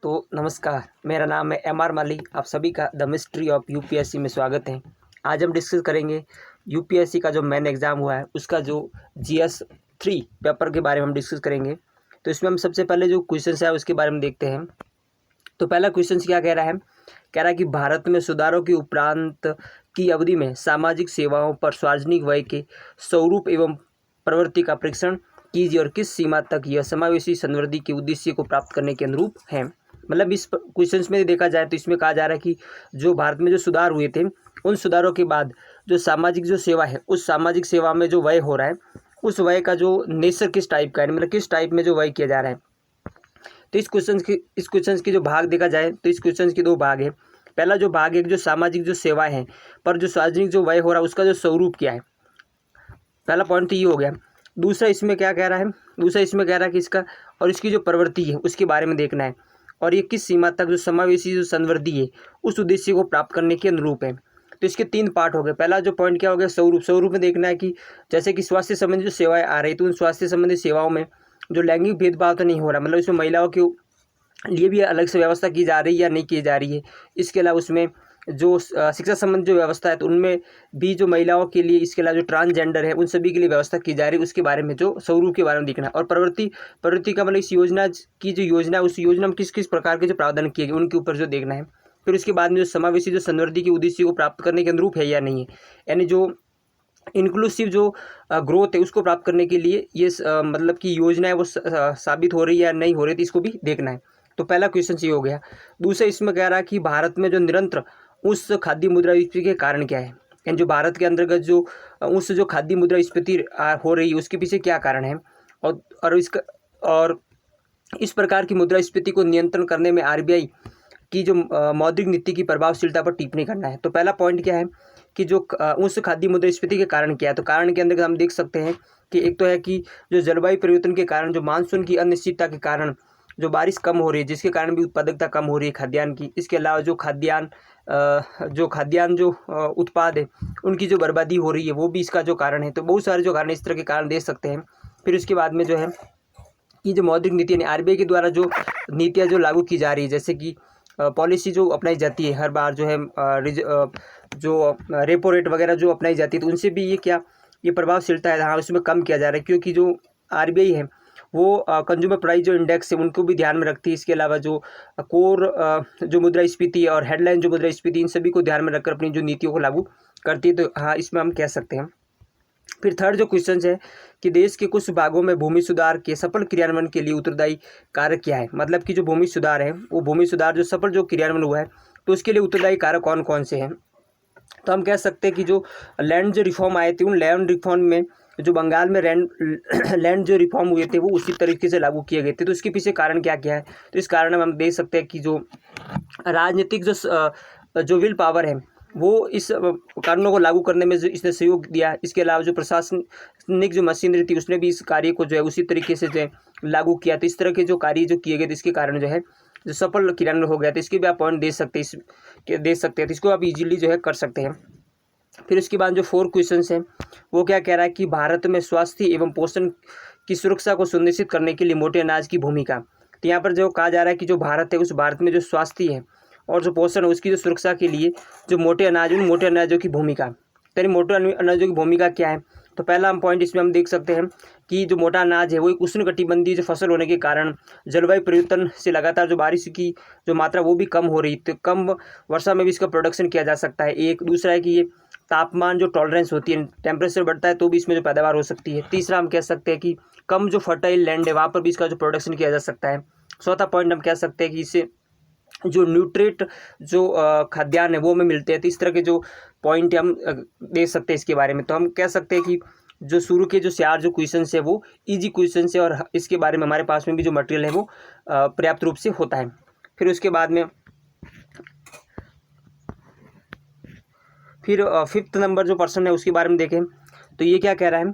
तो नमस्कार, मेरा नाम है एम आर मलिक। आप सभी का द मिस्ट्री ऑफ यूपीएससी में स्वागत है। आज हम डिस्कस करेंगे यूपीएससी का जो मेन एग्ज़ाम हुआ है उसका जो जीएस 3 पेपर के बारे में हम डिस्कस करेंगे। तो इसमें हम सबसे पहले जो क्वेश्चन है उसके बारे में देखते हैं। तो पहला क्वेश्चन क्या कह रहा है? कह रहा है कि भारत में सुधारों के उपरांत की अवधि में सामाजिक सेवाओं पर सार्वजनिक व्यय के स्वरूप एवं प्रवृत्ति का परीक्षण कीजिए और किस सीमा तक यह समावेशी समृद्धि के उद्देश्य को प्राप्त करने के अनुरूप है। मतलब इस क्वेश्चन में देखा जाए तो इसमें कहा जा रहा है कि जो भारत में जो सुधार हुए थे उन सुधारों के बाद जो सामाजिक जो सेवा है उस सामाजिक सेवा में जो व्यय हो रहा है उस व्यय का जो नेचर किस टाइप का है, मतलब किस टाइप में जो व्यय किया जा रहा है। तो इस क्वेश्चन की जो भाग देखा जाए तो इस क्वेश्चन के दो भाग है। पहला जो भाग है जो सामाजिक जो सेवा है पर जो सार्वजनिक जो व्यय हो रहा है उसका जो स्वरूप क्या है, पहला पॉइंट तो ये हो गया। दूसरा इसमें क्या कह रहा है, दूसरा इसमें कह रहा है कि इसका और इसकी जो प्रवृत्ति है उसके बारे में देखना है और ये किस सीमा तक जो समावेशी जो समृद्धि है उस उद्देश्य को प्राप्त करने के अनुरूप है। तो इसके तीन पार्ट हो गए। पहला जो पॉइंट क्या हो गया, स्वरूप। स्वरूप में देखना है कि जैसे कि स्वास्थ्य संबंधी जो सेवाएं आ रही तो उन स्वास्थ्य संबंधी सेवाओं में जो लैंगिक भेदभाव तो नहीं हो रहा, मतलब इसमें महिलाओं के लिए भी अलग से व्यवस्था की जा रही है या नहीं की जा रही है। इसके अलावा उसमें जो शिक्षा संबंधी जो व्यवस्था है तो उनमें भी जो महिलाओं के लिए, इसके अलावा जो ट्रांसजेंडर है उन सभी के लिए व्यवस्था की जा रही है, उसके बारे में जो स्वरूप के बारे में देखना है। और प्रवृत्ति का मतलब इस योजना की जो योजना है उस योजना में किस किस प्रकार के जो प्रावधान किए गए उनके ऊपर जो देखना है। फिर उसके बाद में जो समावेशी जो समृद्धि के उद्देश्य को प्राप्त करने के अनुरूप है या नहीं है, यानी जो इंक्लूसिव जो ग्रोथ है उसको प्राप्त करने के लिए ये मतलब कि योजना है वो साबित हो रही है या नहीं हो रही है, तो इसको भी देखना है। तो पहला क्वेश्चन ये हो गया। दूसरा इसमें कह रहा है कि भारत में जो निरंतर उस खाद्य मुद्रास्फीति के कारण क्या है, यानी जो भारत के अंतर्गत जो उस जो खाद्य मुद्रास्फीति हो रही है उसके पीछे क्या कारण है और इस प्रकार की मुद्रास्फीति को नियंत्रण करने में आरबीआई की जो मौद्रिक नीति की प्रभावशीलता पर टिप्पणी करना है। तो पहला पॉइंट क्या है कि जो उस खाद्य मुद्रास्फीति के कारण क्या है, तो कारण के अंदर हम देख सकते हैं कि एक तो है कि जो जलवायु परिवर्तन के कारण, जो मानसून की अनिश्चितता के कारण जो बारिश कम हो रही है जिसके कारण भी उत्पादकता कम हो रही है खाद्यान्न की। इसके अलावा जो खाद्यान्न जो उत्पाद है उनकी जो बर्बादी हो रही है वो भी इसका जो कारण है। तो बहुत सारे जो कारण इस तरह के कारण दे सकते हैं। फिर उसके बाद में जो है कि जो मौद्रिक नीति यानी आरबीआई के द्वारा जो नीतियाँ जो लागू की जा रही है, जैसे कि पॉलिसी जो अपनाई जाती है हर बार जो है जो रेपो रेट वगैरह जो अपनाई जाती है तो उनसे भी ये प्रभावशीलता है हाँ उसमें कम किया जा रहा है, क्योंकि जो आरबीआई है वो कंज्यूमर प्राइस जो इंडेक्स है उनको भी ध्यान में रखती है। इसके अलावा जो कोर जो मुद्रास्फीति और हेडलाइन जो मुद्रास्फीति इन सभी को ध्यान में रखकर अपनी जो नीतियों को लागू करती है, तो हाँ इसमें हम कह सकते हैं। फिर थर्ड जो क्वेश्चन है कि देश के कुछ भागों में भूमि सुधार के सफल क्रियान्वयन के लिए उत्तरदायी कारक क्या है, मतलब कि जो भूमि सुधार है वो भूमि सुधार जो सफल जो क्रियान्वयन हुआ है तो उसके लिए उत्तरदायी कारक कौन कौन से हैं। तो हम कह सकते हैं कि जो लैंड जो रिफॉर्म आए थे उन लैंड रिफॉर्म में जो बंगाल में लैंड जो रिफॉर्म हुए थे वो उसी तरीके से लागू किए गए थे। तो इसके पीछे कारण क्या क्या है, तो इस कारण में हम देख सकते हैं कि जो राजनीतिक जो विल पावर है वो इस कानूनों को लागू करने में जो इसने सहयोग दिया। इसके अलावा जो प्रशासनिक जो मशीनरी थी उसने भी इस कार्य को जो है उसी तरीके से जो है लागू किया। तो इस तरह के जो कार्य जो किए गए थे इसके कारण जो है जो सफल क्रियान्वयन हो गया। तो इसके भी आप पॉइंट दे सकते हैं, तो इसको आप इजीली जो है कर सकते हैं। फिर उसके बाद जो 4 क्वेश्चन हैं वो क्या कह रहा है कि भारत में स्वास्थ्य एवं पोषण की सुरक्षा को सुनिश्चित करने के लिए मोटे अनाज की भूमिका। तो यहाँ पर जो कहा जा रहा है कि जो भारत है उस भारत में जो स्वास्थ्य है और जो पोषण है उसकी जो सुरक्षा के लिए जो मोटे अनाजों की भूमिका, यानी मोटे अनाजों की भूमिका क्या है। तो पहला हम पॉइंट इसमें हम देख सकते हैं कि जो मोटा अनाज है वो एक उष्णकटिबंधीय जो फसल होने के कारण जलवायु परिवर्तन से लगातार जो बारिश की जो मात्रा वो भी कम हो रही, तो कम वर्षा में भी इसका प्रोडक्शन किया जा सकता है। एक दूसरा है कि ये तापमान जो टॉलरेंस होती है, टेम्परेचर बढ़ता है तो भी इसमें जो पैदावार हो सकती है। तीसरा हम कह सकते हैं कि कम जो फर्टाइल लैंड है वहाँ पर भी इसका जो प्रोडक्शन किया जा सकता है। चौथा पॉइंट हम कह सकते हैं कि इससे जो न्यूट्रिएंट जो खाद्यान्न है वो हमें मिलते हैं। तो इस तरह के जो पॉइंट हम दे सकते हैं इसके बारे में। तो हम कह सकते हैं कि जो शुरू के जो 4 जो क्वेश्चन है वो इजी क्वेश्चन है और इसके बारे में हमारे पास में भी जो मटेरियल है वो पर्याप्त रूप से होता है। फिर उसके बाद में फिर 5th नंबर जो पर्सन है उसके बारे में देखें तो ये क्या कह रहा है,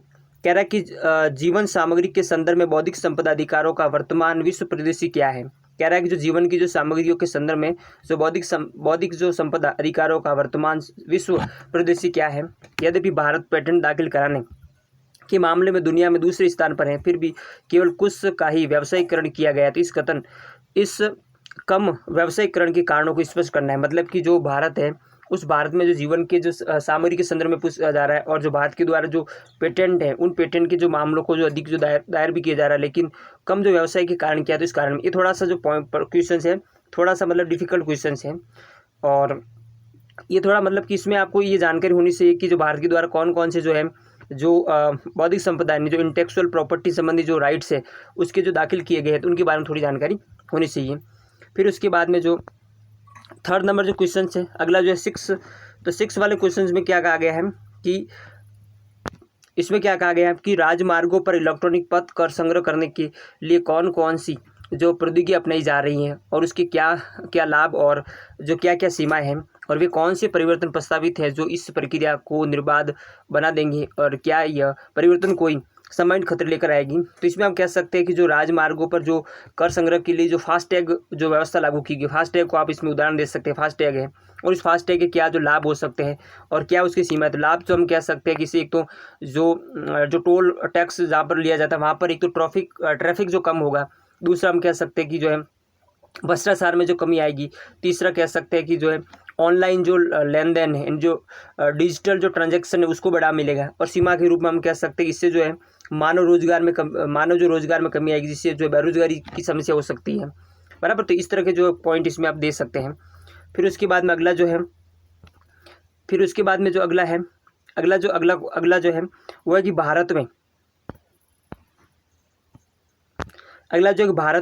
कह रहा है कि जीवन सामग्री के संदर्भ में बौद्धिक संपदा अधिकारों का वर्तमान विश्व परिदृश्य क्या है। कह रहा है कि जो जीवन की जो सामग्रियों के संदर्भ में जो बौद्धिक जो संपदा अधिकारों का वर्तमान विश्व परिदृश्य क्या है। यद्यपि भारत पेटेंट दाखिल कराने के मामले में दुनिया में दूसरे स्थान पर है, फिर भी केवल कुछ का ही व्यावसायीकरण किया गया। तो इस कम व्यवसायीकरण के कारणों को स्पष्ट करना है। मतलब कि जो भारत है, उस भारत में जो जीवन के जो सामग्री के संदर्भ में पूछा जा रहा है, और जो भारत के द्वारा जो पेटेंट है, उन पेटेंट के जो मामलों को जो अधिक जो दायर भी किया जा रहा है, लेकिन कम जो व्यवसाय के कारण किया, तो इस कारण ये थोड़ा सा जो क्वेश्चन है, थोड़ा सा मतलब डिफिकल्ट क्वेश्चन है। और ये थोड़ा मतलब कि इसमें आपको ये जानकारी होनी चाहिए कि जो भारत के द्वारा कौन कौन से जो है जो बौद्धिक संपदा जो इंटेलेक्चुअल प्रॉपर्टी संबंधी जो राइट्स है उसके जो दाखिल किए गए हैं, तो उनके बारे में थोड़ी जानकारी होनी चाहिए। फिर उसके बाद में जो थर्ड नंबर जो क्वेश्चन है, अगला जो है 6, तो 6 वाले क्वेश्चन में क्या कहा गया है कि इसमें क्या कहा गया है कि राजमार्गों पर इलेक्ट्रॉनिक पथ कर संग्रह करने के लिए कौन कौन सी जो प्रौद्योगिकी अपनाई जा रही हैं, और उसके क्या क्या लाभ और जो क्या क्या सीमाएं हैं, और वे कौन से परिवर्तन प्रस्तावित हैं जो इस प्रक्रिया को निर्बाध बना देंगे, और क्या यह परिवर्तन कोई सामान्य खतरे लेकर आएगी। तो इसमें हम कह सकते हैं कि जो राजमार्गों पर जो कर संग्रह के लिए जो फास्टैग जो व्यवस्था लागू की गई, फास्टैग को आप इसमें उदाहरण दे सकते हैं, फास्टैग है, और इस फास्टैग के क्या जो लाभ हो सकते हैं और क्या उसकी सीमा है। तो लाभ तो हम कह सकते हैं कि इसे एक तो जो टोल टैक्स जहाँ पर लिया जाता है वहाँ पर एक तो ट्रैफिक जो कम होगा, दूसरा हम कह सकते हैं कि जो है भ्रष्टाचार में जो कमी आएगी, तीसरा कह सकते हैं कि जो है ऑनलाइन जो लेन देन है, जो डिजिटल जो ट्रांजैक्शन है उसको बढ़ा मिलेगा, और सीमा के रूप में हम कह सकते हैं इससे जो है मानव रोजगार में कमी आएगी, जिससे जो बेरोजगारी की समस्या हो सकती है, बराबर। तो इस तरह के जो पॉइंट इसमें आप दे सकते हैं। फिर उसके बाद में अगला जो है, फिर उसके बाद में जो अगला है, अगला जो है वो है कि भारत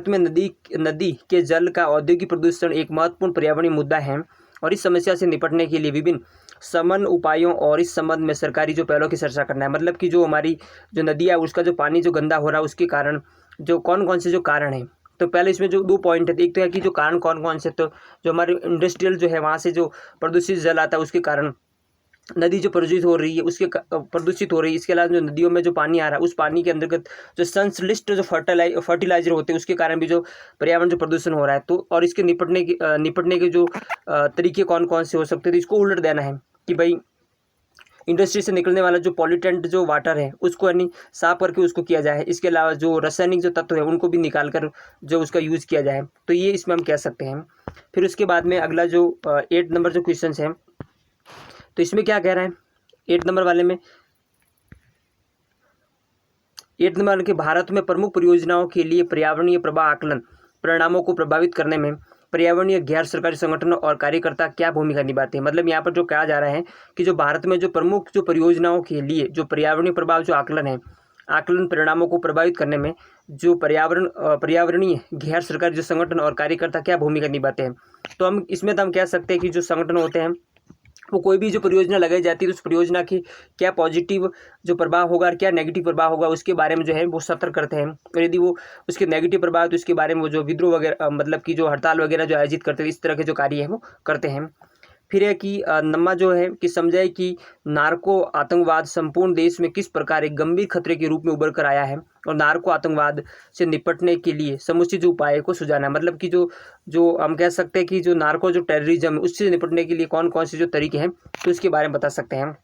में नदी के जल का औद्योगिक प्रदूषण एक महत्वपूर्ण पर्यावरणीय मुद्दा है, और इस समस्या से निपटने के लिए विभिन्न समन्वय उपायों और इस संबंध में सरकारी जो पहलों की चर्चा करना है। मतलब कि जो हमारी जो नदियाँ उसका जो पानी जो गंदा हो रहा है उसके कारण जो कौन कौन से जो कारण हैं। तो पहले इसमें जो 2 पॉइंट है, एक तो है कि जो कारण कौन कौन से, तो जो हमारे इंडस्ट्रियल जो है वहाँ से जो प्रदूषित जल आता है उसके कारण नदी जो प्रदूषित हो रही है, इसके अलावा जो नदियों में जो पानी आ रहा है उस पानी के अंतर्गत जो संश्लिष्ट जो फर्टिलाइजर होते हैं उसके कारण भी जो पर्यावरण जो प्रदूषण हो रहा है। तो और इसके निपटने के जो तरीके कौन कौन से हो सकते हैं, तो इसको उलट देना है कि भाई इंडस्ट्री से निकलने वाला जो पॉल्यूटेंट जो वाटर है उसको यानी साफ करके उसको किया जाए। इसके अलावा जो रासायनिक जो तत्व है उनको भी निकाल कर जो उसका यूज़ किया जाए, तो ये इसमें हम कह सकते हैं। फिर उसके बाद में अगला जो 8 नंबर जो क्वेश्चन है, तो इसमें क्या कह रहा है 8 नंबर वाले में, 8 नंबर के भारत में प्रमुख परियोजनाओं के लिए पर्यावरणीय प्रभाव आकलन परिणामों को प्रभावित करने में पर्यावरणीय गैर सरकारी संगठनों और कार्यकर्ता क्या भूमिका निभाते हैं। मतलब यहाँ पर जो कहा जा रहा है कि जो भारत में जो प्रमुख जो परियोजनाओं के लिए जो पर्यावरणीय प्रभाव जो आकलन परिणामों को प्रभावित करने में जो पर्यावरणीय गैर सरकारी जो संगठन और कार्यकर्ता क्या भूमिका निभाते हैं। तो हम इसमें तो हम कह सकते हैं कि जो संगठन होते हैं वो कोई भी जो परियोजना लगाई जाती है तो उस परियोजना की क्या पॉजिटिव जो प्रभाव होगा और क्या नेगेटिव प्रभाव होगा उसके बारे में जो है वो सतर्क करते हैं, और यदि वो उसके नेगेटिव प्रभाव तो उसके बारे में वो जो विद्रोह वगैरह मतलब कि जो हड़ताल वगैरह जो आयोजित करते हैं, इस तरह के जो कार्य है वो करते हैं। फिर है कि नम्मा जो है कि समझाए कि नार्को आतंकवाद संपूर्ण देश में किस प्रकार एक गंभीर खतरे के रूप में उभर कर आया है, और नार्को आतंकवाद से निपटने के लिए समुचित उपाय को सुझाना है। मतलब कि जो हम कह सकते हैं कि जो नार्को जो टेररिज्म है उससे निपटने के लिए कौन कौन से जो तरीके हैं तो इसके बारे में बता सकते हैं।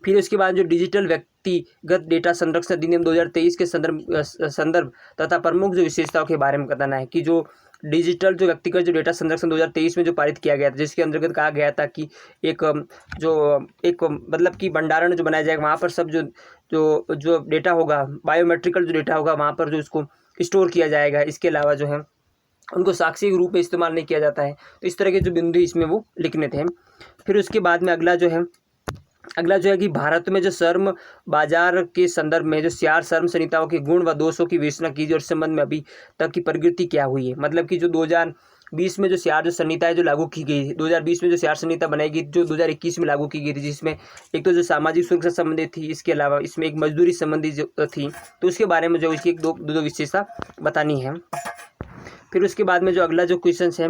फिर उसके बाद जो डिजिटल व्यक्तिगत डेटा संरक्षण अधिनियम 2023 के संदर्भ तथा प्रमुख जो विशेषताओं के बारे में बताना है कि जो डिजिटल जो व्यक्तिगत जो डेटा संरक्षण 2023 में जो पारित किया गया था, जिसके अंतर्गत कहा गया था कि एक मतलब कि भंडारण जो बनाया जाएगा वहाँ पर सब जो डेटा होगा, बायोमेट्रिकल जो डेटा होगा वहाँ पर जो उसको स्टोर किया जाएगा। इसके अलावा जो है उनको साक्षी के रूप में इस्तेमाल नहीं किया जाता है। तो इस तरह के जो बिंदु इसमें वो लिखने थे। फिर उसके बाद में अगला जो है कि भारत में जो श्रम बाजार के संदर्भ में जो 4 श्रम संहिताओं के गुण व दोषों की विवेचना की, और इस संबंध में अभी तक की प्रगति क्या हुई है। मतलब कि जो 2020 में जो 4 जो संहिताएं जो लागू की गई, 2020 में जो 4 संहिता बनाई गई जो 2021 में लागू की गई थी, जिसमें एक तो जो सामाजिक सुरक्षा संबंधित थी, इसके अलावा इसमें एक मजदूरी संबंधी जो थी, तो उसके बारे में जो इसकी एक दो विशेषता बतानी है। फिर उसके बाद में जो अगला जो क्वेश्चन है,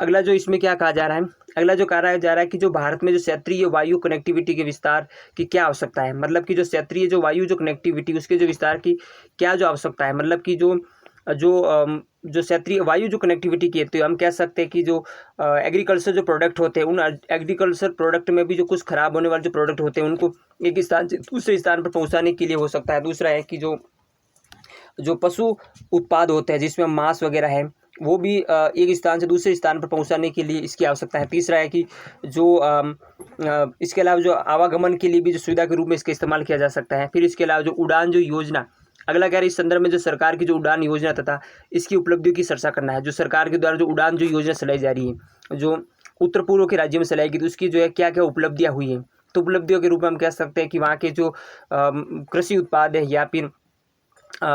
अगला जो इसमें क्या कहा जा रहा है, अगला जो कहा जा रहा है कि जो भारत में जो क्षेत्रीय वायु कनेक्टिविटी के विस्तार की क्या आवश्यकता है। मतलब कि जो क्षेत्रीय जो वायु जो कनेक्टिविटी उसके जो विस्तार की क्या जो आवश्यकता है। मतलब कि जो क्षेत्रीय वायु जो कनेक्टिविटी की है, तो हम कह सकते हैं कि जो एग्रीकल्चर जो प्रोडक्ट होते हैं उन एग्रीकल्चर प्रोडक्ट में भी जो कुछ खराब होने वाले जो प्रोडक्ट होते हैं उनको एक स्थान से दूसरे स्थान पर पहुँचाने के लिए हो सकता है। दूसरा है कि जो पशु उत्पाद होते हैं जिसमें मांस वगैरह है वो भी एक स्थान से दूसरे स्थान पर पहुंचाने के लिए इसकी आवश्यकता है। तीसरा है कि जो इसके अलावा जो आवागमन के लिए भी जो सुविधा के रूप में इसका इस्तेमाल किया जा सकता है। फिर इसके अलावा जो उड़ान जो योजना, अगला कह रहे इस संदर्भ में जो सरकार की जो उड़ान योजना तथा इसकी उपलब्धियों की चर्चा करना है। जो सरकार के द्वारा जो उड़ान जो योजना चलाई जा रही है, जो उत्तर पूर्व के राज्यों में चलाई गई, तो उसकी जो है क्या क्या उपलब्धियाँ हुई हैं। तो उपलब्धियों के रूप में हम कह सकते हैं कि वहाँ के जो कृषि उत्पाद है या फिर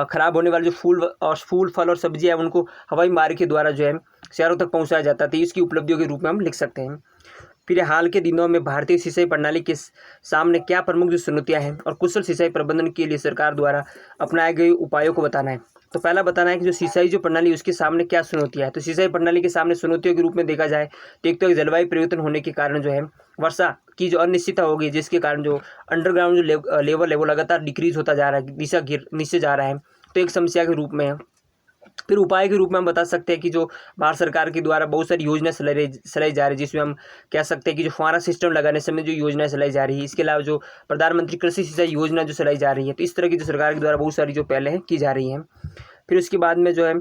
खराब होने वाले जो फूल फल और सब्जियां हैं उनको हवाई मार्ग के द्वारा जो है शहरों तक पहुंचाया जाता है। तो इसकी उपलब्धियों के रूप में हम लिख सकते हैं। फिर हाल के दिनों में भारतीय सिंचाई प्रणाली के सामने क्या प्रमुख जो चुनौतियां हैं और कुशल सिंचाई प्रबंधन के लिए सरकार द्वारा अपनाए गए उपायों को बताना है। तो पहला बताना है कि जो सिंचाई जो प्रणाली उसके सामने क्या चुनौतियां है। तो सिंचाई प्रणाली के सामने चुनौतियों के रूप में देखा जाए तो एक तो जलवायु परिवर्तन होने के कारण जो है वर्षा की जो अनिश्चितता होगी, जिसके कारण जो अंडरग्राउंड जो लेवल है वो लगातार डिक्रीज होता जा रहा है, नीचे जा रहा है। तो एक समस्या के रूप में है। फिर उपाय के रूप में हम बता सकते हैं कि जो भारत सरकार के द्वारा बहुत सारी योजनाएं चलाई जा रही है, जिसमें हम कह सकते हैं कि जो फुहारा सिस्टम लगाने समय जो योजनाएं चलाई जा रही है। इसके अलावा जो प्रधानमंत्री कृषि सिंचाई योजना जो चलाई जा रही है, तो इस तरह की जो सरकार के द्वारा बहुत सारी जो पहले हैं की जा रही हैं। फिर उसके बाद में जो है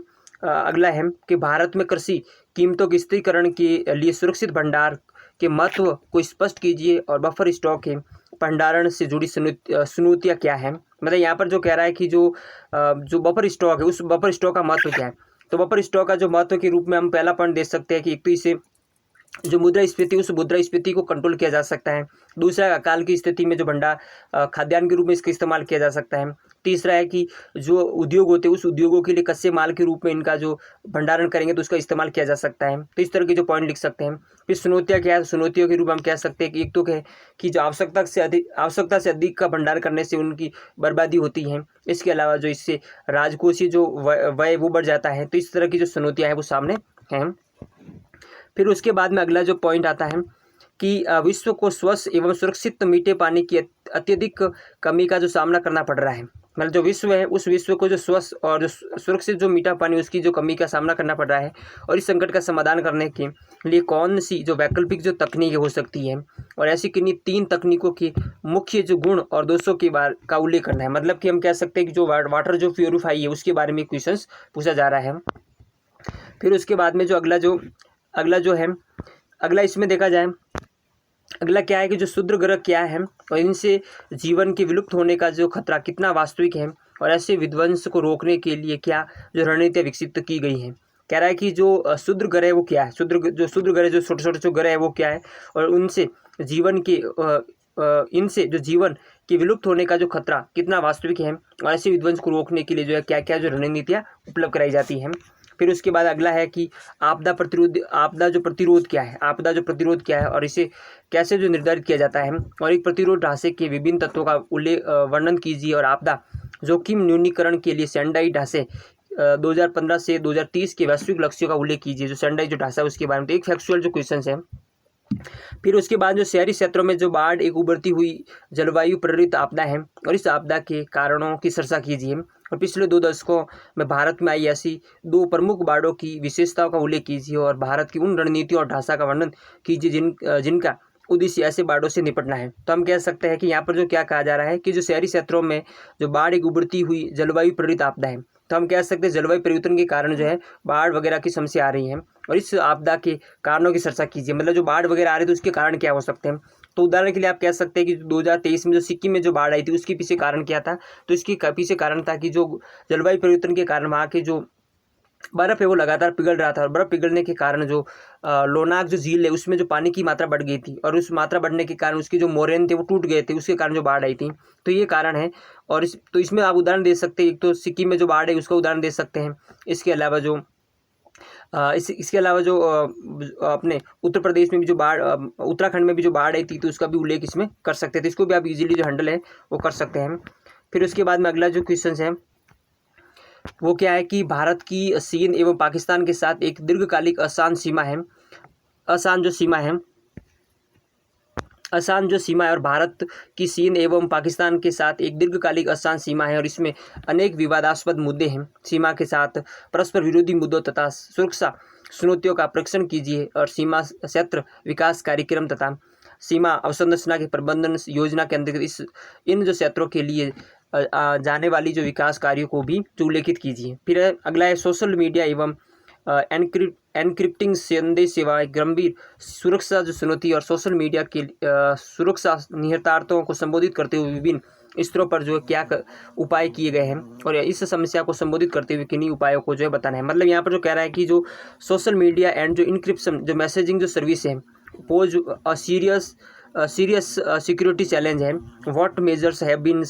अगला है कि भारत में कृषि कीमतों के स्थिरीकरण के लिए सुरक्षित भंडार के महत्व को स्पष्ट कीजिए और बफर स्टॉक के भंडारण से जुड़ी चुनौतियाँ क्या है। मतलब यहाँ पर जो कह रहा है कि जो बफर स्टॉक है उस बफर स्टॉक का महत्व क्या है। तो बफर स्टॉक का जो महत्व के रूप में हम पहला पॉइंट दे सकते हैं कि एक तो इसे जो मुद्रास्फीति उस मुद्रास्फीति को कंट्रोल किया जा सकता है। दूसरा, अकाल की स्थिति में जो भंडार खाद्यान्न के रूप में इसका इस्तेमाल किया जा सकता है। तीसरा है कि जो उद्योग होते हैं उस उद्योगों के लिए कच्चे माल के रूप में इनका जो भंडारण करेंगे तो उसका इस्तेमाल किया जा सकता है। तो इस तरह के जो पॉइंट लिख सकते हैं। फिर चुनौतियाँ क्या है, चुनौतियों के रूप में हम कह सकते हैं कि एक तो है कि जो आवश्यकता से अधिक का भंडार करने से उनकी बर्बादी होती है। इसके अलावा जो इससे राजकोषीय जो व्यय वो बढ़ जाता है। तो इस तरह की जो चुनौतियाँ हैं वो सामने हैं। फिर उसके बाद में अगला जो पॉइंट आता है कि विश्व को स्वच्छ एवं सुरक्षित मीठे पानी की अत्यधिक कमी का जो सामना करना पड़ रहा है। मतलब जो विश्व है उस विश्व को जो स्वच्छ और जो सुरक्षित जो मीठा पानी उसकी जो कमी का सामना करना पड़ रहा है, और इस संकट का समाधान करने के लिए कौन सी जो वैकल्पिक जो तकनीक हो सकती है, और ऐसी किन्हीं 3 तकनीकों के मुख्य जो गुण और दोषों के बारे का उल्लेख करना है। मतलब कि हम कह सकते हैं कि जो वाटर जो प्योरीफाई है उसके बारे में क्वेश्चन पूछा जा रहा है। फिर उसके बाद में जो अगला इसमें देखा जाए, अगला क्या है कि जो क्षुद्र ग्रह क्या है और इनसे जीवन के विलुप्त होने का जो खतरा कितना वास्तविक है, और ऐसे विध्वंस को रोकने के लिए क्या जो रणनीतियाँ विकसित की गई हैं। कह रहा है कि जो क्षुद्र ग्रह है वो क्या है, क्षुद्र ग्रह जो छोटे छोटे जो ग्रह है वो क्या है, और उनसे जीवन के इनसे जो जीवन के विलुप्त होने का जो खतरा कितना वास्तविक है, और ऐसे विध्वंस को रोकने के लिए जो है क्या क्या जो रणनीतियाँ उपलब्ध कराई जाती हैं। फिर उसके बाद अगला है कि आपदा जो प्रतिरोध क्या है और इसे कैसे जो निर्धारित किया जाता है, और एक प्रतिरोध ढांचे के विभिन्न तत्वों का वर्णन कीजिए, और आपदा जोखिम न्यूनीकरण के लिए सेंडाई ढांचे 2015 से 2030 के वैश्विक लक्ष्यों का उल्लेख कीजिए। जो सेंडाई जो ढांचा है उसके बारे में तो एक फैक्चुअल जो क्वेश्चन है। फिर उसके बाद जो शहरी क्षेत्रों में जो बाढ़ एक उभरती हुई जलवायु प्रेरित आपदा है, और इस आपदा के कारणों की चर्चा कीजिए, और पिछले 2 दशकों में भारत में आई ऐसी 2 प्रमुख बाढ़ों की विशेषताओं का उल्लेख कीजिए, और भारत की उन रणनीतियों और ढांचा का वर्णन कीजिए जिनका उद्देश्य ऐसे बाढ़ों से निपटना है। तो हम कह सकते हैं कि यहाँ पर जो क्या कहा जा रहा है कि जो शहरी क्षेत्रों में जो बाढ़ एक उभरती हुई जलवायु प्रेरित आपदा है, तो हम कह सकते हैं जलवायु परिवर्तन के कारण जो है बाढ़ वगैरह की समस्या आ रही है, और इस आपदा के कारणों की चर्चा कीजिए। मतलब जो बाढ़ वगैरह आ रही है तो उसके कारण क्या हो सकते हैं। तो उदाहरण के लिए आप कह सकते हैं कि 2023 में जो सिक्किम में जो बाढ़ आई थी उसके पीछे कारण क्या था। तो इसके पीछे कारण था कि जो जलवायु परिवर्तन के कारण वहाँ के जो बर्फ़ है वो लगातार पिघल रहा था, और बर्फ़ पिघलने के कारण जो लोनाक जो झील है उसमें जो पानी की मात्रा बढ़ गई थी, और उस मात्रा बढ़ने के कारण उसके जो मोरेन थे वो टूट गए थे, उसके कारण जो बाढ़ आई थी। तो ये कारण है। और इसमें आप उदाहरण दे सकते हैं, एक तो सिक्किम में जो बाढ़ है उसका उदाहरण दे सकते हैं। इसके अलावा जो अपने उत्तर प्रदेश में भी जो बाढ़ उत्तराखंड में भी जो बाढ़ आई थी तो उसका भी उल्लेख इसमें कर सकते थे। इसको भी आप इजीली जो हैंडल है वो कर सकते हैं। फिर उसके बाद में अगला जो क्वेश्चन है वो क्या है कि भारत की चीन एवं पाकिस्तान के साथ एक दीर्घकालिक आसान जो सीमा है, और भारत की चीन एवं पाकिस्तान के साथ एक दीर्घकालिक आसान सीमा है, और इसमें अनेक विवादास्पद मुद्दे हैं। सीमा के साथ परस्पर विरोधी मुद्दों तथा सुरक्षा चुनौतियों का परीक्षण कीजिए, और सीमा क्षेत्र विकास कार्यक्रम तथा सीमा अवसंरचना के प्रबंधन योजना के अंतर्गत इन जो क्षेत्रों के लिए जाने वाली जो विकास कार्यों को भी उल्लेखित कीजिए। फिर अगला है सोशल मीडिया एवं एनक्रिप्टिंग संदेश सेवाएं, गंभीर सुरक्षा जो चुनौती और सोशल मीडिया के सुरक्षा निहितार्थों को संबोधित करते हुए विभिन्न स्तरों पर जो है क्या उपाय किए गए हैं और इस समस्या को संबोधित करते हुए किन्हीं उपायों को जो है बताना है। मतलब यहाँ पर जो कह रहा है कि जो सोशल मीडिया एंड जो इनक्रिप्शन जो मैसेजिंग जो सर्विस है pose a serious security challenge है। What measures have been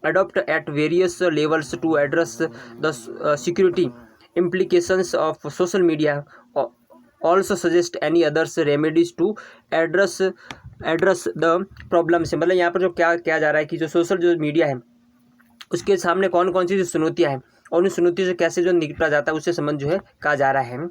adopt at various levels to address the security implications of social media, also suggest any others remedies to address the problem से। मतलब यहाँ पर जो क्या जा रहा है कि जो सोशल जो मीडिया है उसके सामने कौन कौन सी जो चुनौतियाँ हैं और उन चुनौतियों से कैसे जो निपटा जाता है उससे संबंध जो है कहा जा रहा है।